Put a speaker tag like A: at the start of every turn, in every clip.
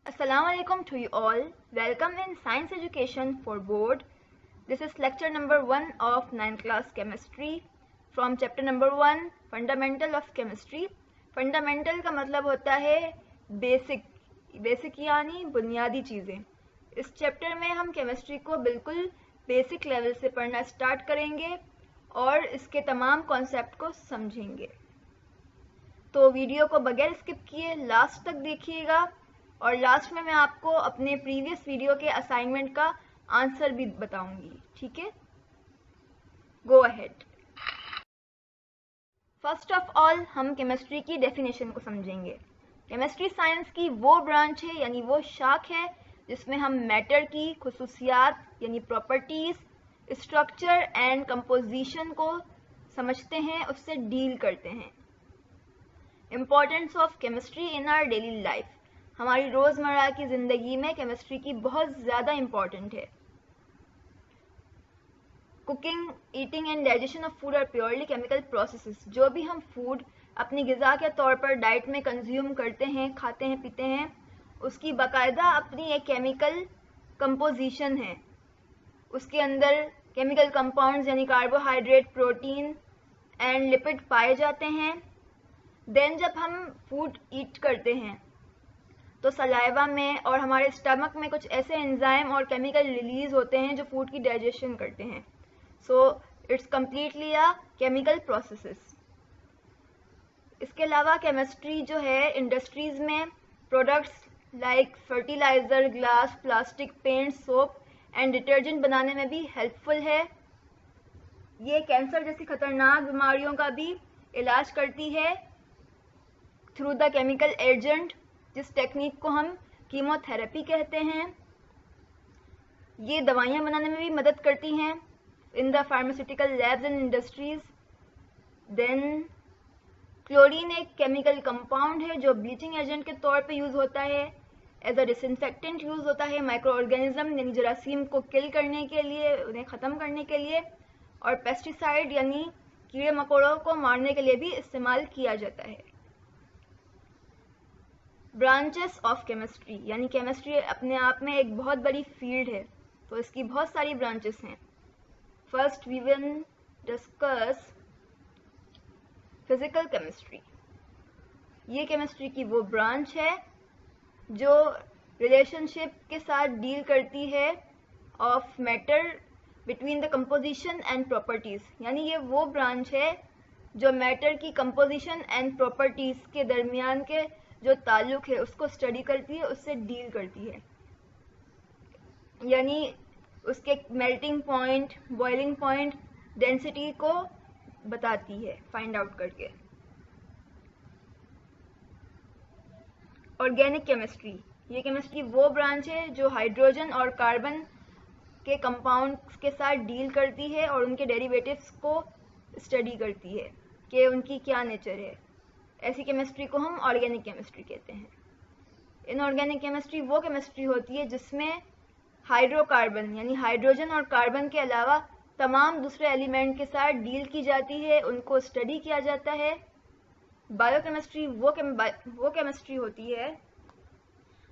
A: Assalamualaikum to you all. Welcome in Science Education for Board. This is lecture number 1 of 9th class chemistry from chapter number 1 Fundamental of Chemistry. Fundamental का मतलब होता है basic यानी बुनियादी चीज़ें. इस chapter में हम केमिस्ट्री को बिल्कुल बेसिक लेवल से पढ़ना स्टार्ट करेंगे और इसके तमाम कॉन्सेप्ट को समझेंगे. तो वीडियो को बगैर स्किप किए लास्ट तक देखिएगा और लास्ट में मैं आपको अपने प्रीवियस वीडियो के असाइनमेंट का आंसर भी बताऊंगी. ठीक है, go ahead. First of all हम केमिस्ट्री की डेफिनेशन को समझेंगे. केमिस्ट्री साइंस की वो ब्रांच है यानी वो शाख है जिसमें हम मैटर की खुसूसियात यानी प्रॉपर्टीज, स्ट्रक्चर एंड कंपोजिशन को समझते हैं, उससे डील करते हैं. Importance of chemistry in our daily life. हमारी रोज़मर्रा की ज़िंदगी में केमिस्ट्री की बहुत ज़्यादा इम्पॉर्टेंट है. Cooking, eating and digestion of food are purely chemical processes. जो भी हम फूड अपनी ग़िज़ा के तौर पर डाइट में कंज्यूम करते हैं, खाते हैं, पीते हैं, उसकी बाकायदा अपनी एक केमिकल कंपोजिशन है. उसके अंदर केमिकल कंपाउंड्स यानी कार्बोहाइड्रेट, प्रोटीन एंड लिपिड पाए जाते हैं. देन जब हम फूड ईट करते हैं तो सलाइवा में और हमारे स्टमक में कुछ ऐसे एंजाइम और केमिकल रिलीज होते हैं जो फूड की डाइजेशन करते हैं. So it's completely a chemical processes. इसके अलावा केमिस्ट्री जो है इंडस्ट्रीज में products like fertiliser, glass, plastic, paint, soap and detergent बनाने में भी हेल्पफुल है. ये कैंसर जैसी खतरनाक बीमारियों का भी इलाज करती है थ्रू द केमिकल एजेंट, जिस टेक्निक को हम कीमोथेरेपी कहते हैं. ये दवाइयाँ बनाने में भी मदद करती हैं in the pharmaceutical labs and industries. Then chlorine एक केमिकल कंपाउंड है जो ब्लीचिंग एजेंट के तौर पे यूज़ होता है, एज अ डिसइंफेक्टेंट यूज़ होता है माइक्रो ऑर्गेनिज्म यानी जरासीम को किल करने के लिए, उन्हें ख़त्म करने के लिए, और पेस्टिसाइड यानी कीड़े मकोड़ों को मारने के लिए भी इस्तेमाल किया जाता है. ब्रांचेस ऑफ केमिस्ट्री यानी केमिस्ट्री अपने आप में एक बहुत बड़ी फील्ड है, तो इसकी बहुत सारी ब्रांचेस हैं. First we will discuss physical chemistry. ये केमिस्ट्री की वो ब्रांच है जो रिलेशनशिप के साथ डील करती है of matter between the composition and properties. यानी ये वो ब्रांच है जो मैटर की कंपोजिशन एंड प्रॉपर्टीज़ के दरमियान के जो ताल्लुक है उसको स्टडी करती है, उससे डील करती है. यानी उसके melting point, boiling point, density को बताती है फाइंड आउट करके. Organic chemistry. ये केमिस्ट्री वो ब्रांच है जो हाइड्रोजन और कार्बन के कंपाउंड्स के साथ डील करती है और उनके डेरिवेटिव्स को स्टडी करती है कि उनकी क्या नेचर है. ऐसी केमिस्ट्री को हम ऑर्गेनिक केमिस्ट्री कहते हैं. इनऑर्गेनिक केमिस्ट्री वो केमिस्ट्री होती है जिसमें हाइड्रोकार्बन यानी हाइड्रोजन और कार्बन के अलावा तमाम दूसरे एलिमेंट के साथ डील की जाती है, उनको स्टडी किया जाता है. बायोकेमिस्ट्री वो केमिस्ट्री होती है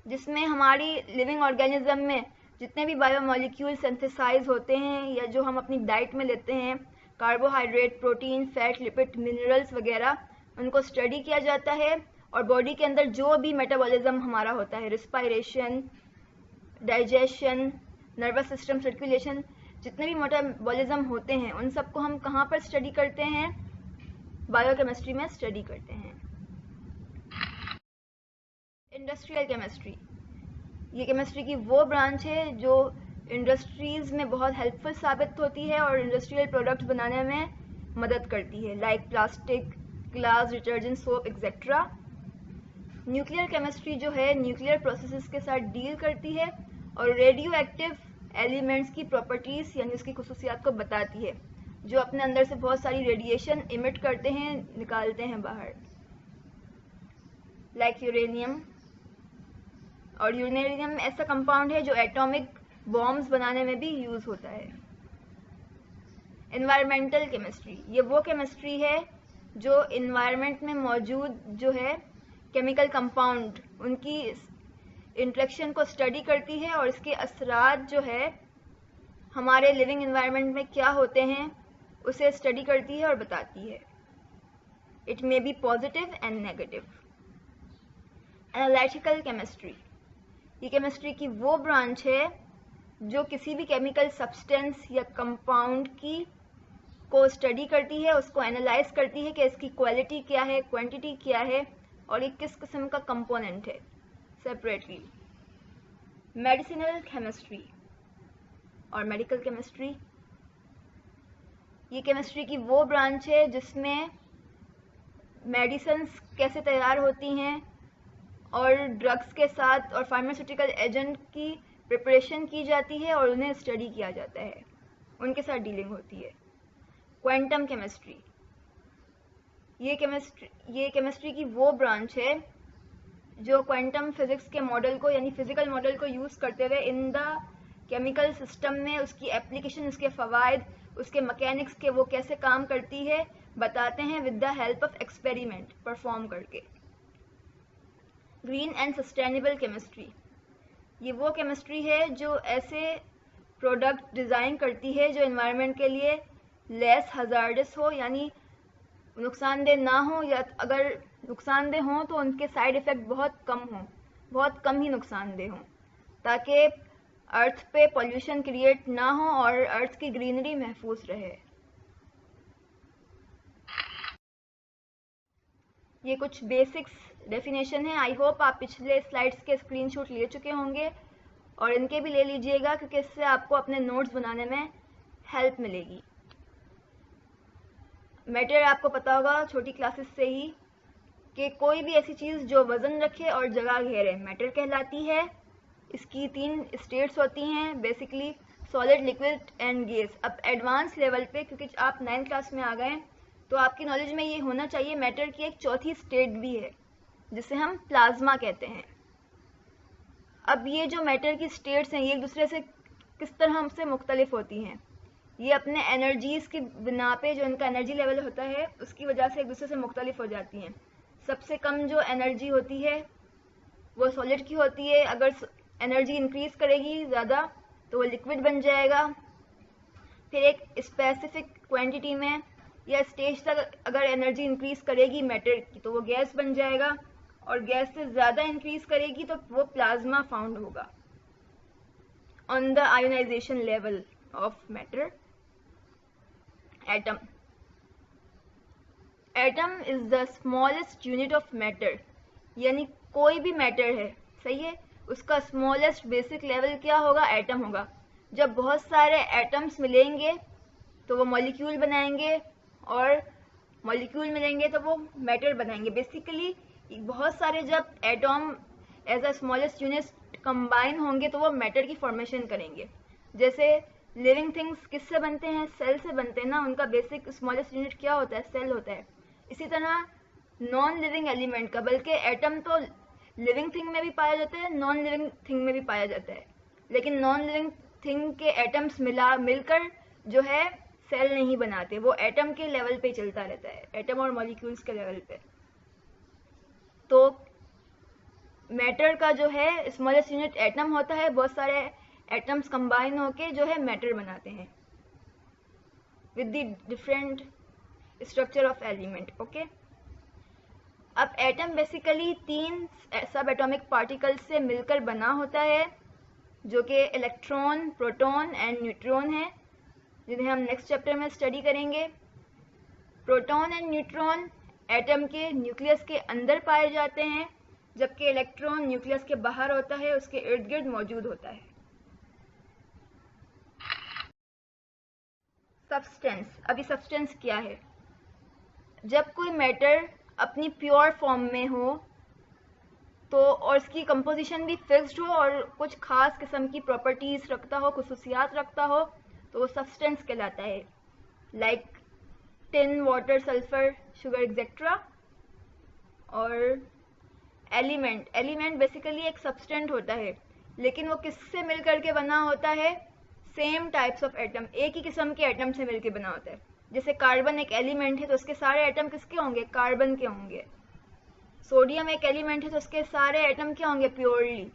A: जिसमें हमारी लिविंग ऑर्गेनिज्म में जितने भी बायोमोलिक्यूल सिंथेसाइज होते हैं या जो हम अपनी डाइट में लेते हैं, carbohydrate, protein, fat, lipid, minerals वगैरह, उनको स्टडी किया जाता है. और बॉडी के अंदर जो भी मेटाबॉलिज्म हमारा होता है, respiration, digestion, nervous system, circulation, जितने भी मेटाबॉलिज्म होते हैं उन सबको हम कहाँ पर स्टडी करते हैं? बायोकेमिस्ट्री में स्टडी करते हैं. Industrial chemistry. ये केमिस्ट्री की वो ब्रांच है जो इंडस्ट्रीज़ में बहुत हेल्पफुल साबित होती है और इंडस्ट्रियल प्रोडक्ट्स बनाने में मदद करती है, like plastic, glass, detergent, soap etcetera. Nuclear chemistry जो है न्यूक्लियर प्रोसेसेस के साथ डील करती है और रेडियो एक्टिव एलिमेंट्स की प्रॉपर्टीज़ यानी उसकी खुसूसियात को बताती है, जो अपने अंदर से बहुत सारी रेडिएशन इमिट करते हैं, निकालते हैं बाहर, लाइक यूरेनियम. और यूरेनियम ऐसा कंपाउंड है जो एटॉमिक बॉम्ब्स बनाने में भी यूज़ होता है. Environmental chemistry. ये वो केमिस्ट्री है जो इन्वायरमेंट में मौजूद जो है केमिकल कंपाउंड, उनकी इंटरेक्शन को स्टडी करती है और इसके असरात जो है हमारे लिविंग एनवायरनमेंट में क्या होते हैं उसे स्टडी करती है और बताती है. It may be positive and negative. Analytical chemistry, ये केमिस्ट्री की वो ब्रांच है जो किसी भी केमिकल सब्सटेंस या कंपाउंड की को स्टडी करती है, उसको एनालाइज करती है कि इसकी क्वालिटी क्या है, क्वांटिटी क्या है और ये किस किस्म का कंपोनेंट है सेपरेटली. मेडिसिनल केमिस्ट्री और मेडिकल केमिस्ट्री, ये केमिस्ट्री की वो ब्रांच है जिसमें मेडिसिन्स कैसे तैयार होती हैं और ड्रग्स के साथ और फार्मास्यूटिकल एजेंट की प्रिपरेशन की जाती है और उन्हें स्टडी किया जाता है, उनके साथ डीलिंग होती है. क्वांटम केमिस्ट्री, ये केमिस्ट्री की वो ब्रांच है जो क्वांटम फिजिक्स के मॉडल को यानी फिजिकल मॉडल को यूज़ करते हुए इन द केमिकल सिस्टम में उसकी एप्लीकेशन, उसके फ़वाइद, उसके मैकेनिक्स के वो कैसे काम करती है बताते हैं with the help of experiment perform करके. ग्रीन एंड सस्टेनेबल केमिस्ट्री, ये वो केमिस्ट्री है जो ऐसे प्रोडक्ट डिज़ाइन करती है जो एनवायरनमेंट के लिए लेस हजार्डस हो यानी नुकसानदेह ना हो, या अगर नुकसानदेह हों तो उनके साइड इफ़ेक्ट बहुत कम हों, बहुत कम ही नुकसानदेह हों, ताकि अर्थ पे पॉल्यूशन क्रिएट ना हो और अर्थ की ग्रीनरी महफूज रहे. ये कुछ बेसिक्स डेफिनेशन है. आई होप आप पिछले स्लाइड्स के स्क्रीनशॉट ले चुके होंगे और इनके भी ले लीजिएगा क्योंकि इससे आपको अपने नोट्स बनाने में हेल्प मिलेगी. मैटर आपको पता होगा छोटी क्लासेस से ही कि कोई भी ऐसी चीज़ जो वज़न रखे और जगह घेरे मैटर कहलाती है. इसकी 3 स्टेट्स होती हैं basically, solid, liquid and gas. अब एडवांस लेवल पे क्योंकि आप 9th क्लास में आ गए तो आपकी नॉलेज में ये होना चाहिए मैटर की एक चौथी स्टेट भी है जिसे हम प्लाज्मा कहते हैं. अब ये जो मैटर की स्टेट्स हैं ये एक दूसरे से किस तरह से मुख्तलिफ होती हैं, ये अपने एनर्जीज़ की बिना पे जो इनका एनर्जी लेवल होता है उसकी वजह से एक दूसरे से मुख्तलिफ हो जाती हैं. सबसे कम जो एनर्जी होती है वो सॉलिड की होती है. अगर एनर्जी इंक्रीज़ करेगी ज़्यादा तो वो लिक्विड बन जाएगा. फिर एक स्पेसिफिक क्वांटिटी में या स्टेज तक अगर एनर्जी इंक्रीज़ करेगी मैटर की तो वो गैस बन जाएगा और गैस से ज़्यादा इंक्रीज़ करेगी तो वो प्लाज्मा फाउंड होगा. On the ionisation level of matter, atom. Atom is the smallest unit of matter, यानी कोई भी मैटर है, सही है, उसका स्मॉलेस्ट बेसिक लेवल क्या होगा, एटम होगा. जब बहुत सारे एटम्स मिलेंगे तो वो मॉलिक्यूल बनाएंगे और मॉलिक्यूल मिलेंगे तो वो मैटर बनाएंगे. बेसिकली बहुत सारे जब atom as a smallest unit combine होंगे तो वो मैटर की फॉर्मेशन करेंगे. जैसे लिविंग थिंग्स किससे बनते हैं, सेल से बनते हैं ना, उनका बेसिक स्मॉलेस्ट यूनिट क्या होता है, सेल होता है. इसी तरह नॉन लिविंग एलिमेंट का, बल्कि एटम तो लिविंग थिंग में भी पाया जाता है, नॉन लिविंग थिंग में भी पाया जाता है, लेकिन नॉन लिविंग थिंग के एटम्स मिलकर जो है सेल नहीं बनाते, वो एटम के लेवल पे चलता रहता है, एटम और मॉलिक्यूल्स के लेवल पे. तो मैटर का जो है स्मॉलेस्ट यूनिट एटम होता है, बहुत सारे एटम्स कंबाइन होके जो है मैटर बनाते हैं with the different structure of element. Okay, अब एटम बेसिकली 3 सब एटॉमिक पार्टिकल्स से मिलकर बना होता है जो कि इलेक्ट्रॉन, प्रोटॉन एंड न्यूट्रॉन है, जिन्हें हम नेक्स्ट चैप्टर में स्टडी करेंगे. प्रोटॉन एंड न्यूट्रॉन एटम के न्यूक्लियस के अंदर पाए जाते हैं, जबकि इलेक्ट्रॉन न्यूक्लियस के बाहर होता है, उसके इर्द गिर्द मौजूद होता है. सब्सटेंस. अभी सब्सटेंस क्या है, जब कोई मैटर अपनी प्योर फॉर्म में हो तो और उसकी कंपोजिशन भी फिक्स्ड हो और कुछ खास किस्म की प्रॉपर्टीज़ रखता हो, खुसूसियात रखता हो, तो वो सब्सटेंस कहलाता है. Like tin, water, sulphur, sugar etcetera. और एलिमेंट बेसिकली एक सब्सटेंट होता है, लेकिन वो किससे मिल करके बना होता है, सेम टाइप्स ऑफ एटम, एक ही किस्म के एटम से मिलकर बना होता है. जैसे कार्बन एक एलिमेंट है तो उसके सारे एटम किसके होंगे, कार्बन के होंगे. सोडियम एक एलिमेंट है तो उसके सारे एटम क्या होंगे, प्योरली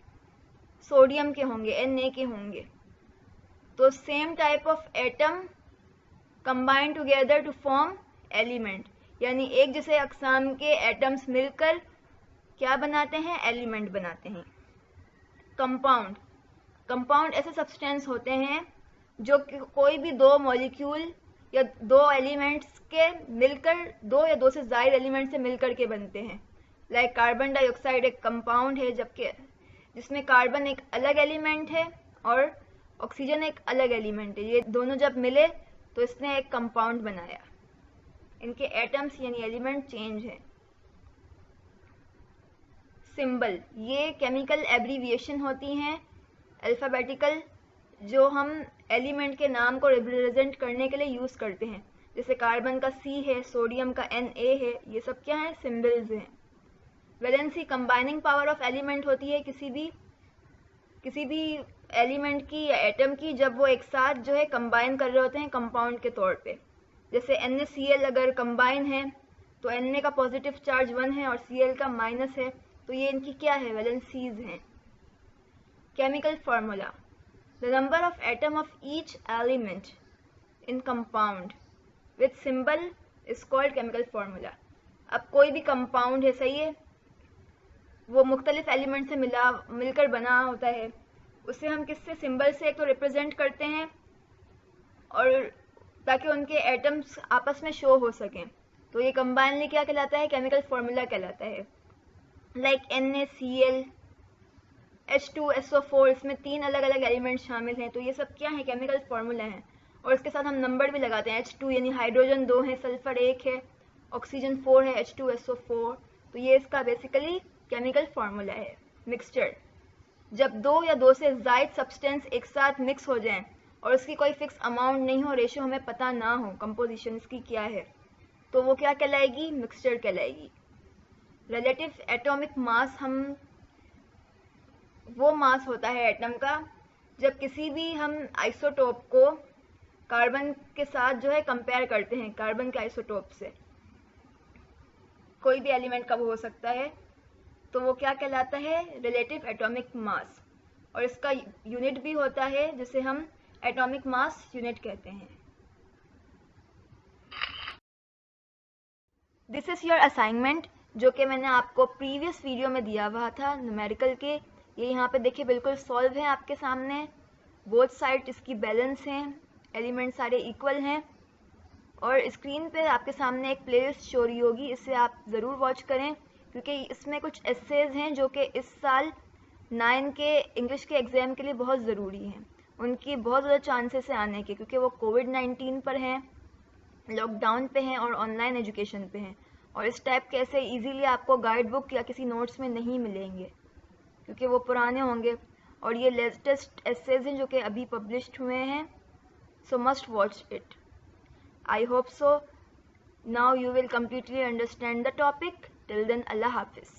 A: सोडियम के होंगे, Na के होंगे। तो same type of atom combine together to form element, यानी एक जैसे अकसाम के एटम्स मिलकर क्या बनाते हैं, एलिमेंट बनाते हैं। कंपाउंड, कंपाउंड ऐसे सब्सटेंस होते हैं जो कोई भी दो मॉलिक्यूल या दो एलिमेंट्स के मिलकर, दो या दो से ज़्यादा एलिमेंट से मिलकर के बनते हैं। लाइक कार्बन डाइऑक्साइड एक कंपाउंड है, जबकि जिसमें कार्बन एक अलग एलिमेंट है और ऑक्सीजन एक अलग एलिमेंट है। ये दोनों जब मिले तो इसने एक कंपाउंड बनाया। इनके एटम्स यानी एलिमेंट चेंज है। सिंबल, ये केमिकल एब्रीविएशन होती हैं अल्फ़ाबेटिकल, जो हम एलिमेंट के नाम को रिप्रेजेंट करने के लिए यूज़ करते हैं। जैसे कार्बन का C है, सोडियम का Na है, ये सब क्या हैं, सिंबल्स हैं। Valency, combining power of element होती है किसी भी एलिमेंट की या एटम की, जब वो एक साथ जो है कंबाइन कर रहे होते हैं कंपाउंड के तौर पे। जैसे NaCl अगर कंबाइन है तो Na का पॉजिटिव चार्ज 1 है और Cl का माइनस है, तो ये इनकी क्या है, वैलेंसीज हैं। Chemical formula, the number of atom of each element in compound with symbol is called chemical formula. अब कोई भी कंपाउंड है, सही है, वो मुख्तलिफ एलिमेंट से मिलकर बना होता है। उसे हम किससे, सिंबल से एक तो रिप्रेजेंट करते हैं, और ताकि उनके एटम्स आपस में शो हो सकें। तो ये कंबाइनली क्या कहलाता है, केमिकल फार्मूला कहलाता है। लाइक NaCl, H2SO4, इसमें 3 अलग अलग एलिमेंट शामिल हैं, तो ये सब क्या है, केमिकल फार्मूला हैं। और इसके साथ हम नंबर भी लगाते हैं, H2 यानी हाइड्रोजन 2 है, सल्फर 1 है, ऑक्सीजन 4 है, H2SO4। तो ये इसका बेसिकली केमिकल फार्मूला है। मिक्सचर, जब दो या दो से ज़ायद सब्सटेंस एक साथ मिक्स हो जाएं और उसकी कोई फिक्स अमाउंट नहीं हो, रेशो हमें पता ना हो, कंपोजिशन इसकी क्या है, तो वो क्या कहलाएगी, मिक्सचर कहलाएगी। रिलेटिव एटॉमिक मास, हम वो मास होता है एटम का जब किसी भी हम आइसोटोप को कार्बन के साथ जो है कंपेयर करते हैं, कार्बन के आइसोटोप से, कोई भी एलिमेंट का वो हो सकता है, तो वो क्या कहलाता है, रिलेटिव एटॉमिक मास। और इसका यूनिट भी होता है जिसे हम एटॉमिक मास यूनिट कहते हैं। दिस इज़ योर असाइनमेंट, जो कि मैंने आपको प्रीवियस वीडियो में दिया हुआ था न्यूमेरिकल के। ये यहाँ पे देखिए बिल्कुल सॉल्व है आपके सामने, बोथ साइड इसकी बैलेंस हैं, एलिमेंट सारे इक्वल हैं। और स्क्रीन पे आपके सामने एक प्लेलिस्ट शो रही होगी, इसे आप ज़रूर वॉच करें, क्योंकि इसमें कुछ एसेज हैं जो कि इस साल 9 के इंग्लिश के एग्ज़ाम के लिए बहुत ज़रूरी हैं। उनकी बहुत ज़्यादा चांसेस है आने के, क्योंकि वो कोविड-19 पर हैं, लॉकडाउन पे हैं और ऑनलाइन एजुकेशन पे हैं। और इस टाइप के ऐसे इजीली आपको गाइड बुक या किसी नोट्स में नहीं मिलेंगे, क्योंकि वो पुराने होंगे। और ये लेटेस्ट एसेज हैं जो कि अभी पब्लिश्ड हुए हैं, सो must watch it. I hope so. Now you will completely understand the topic. Till then, Allah Hafiz.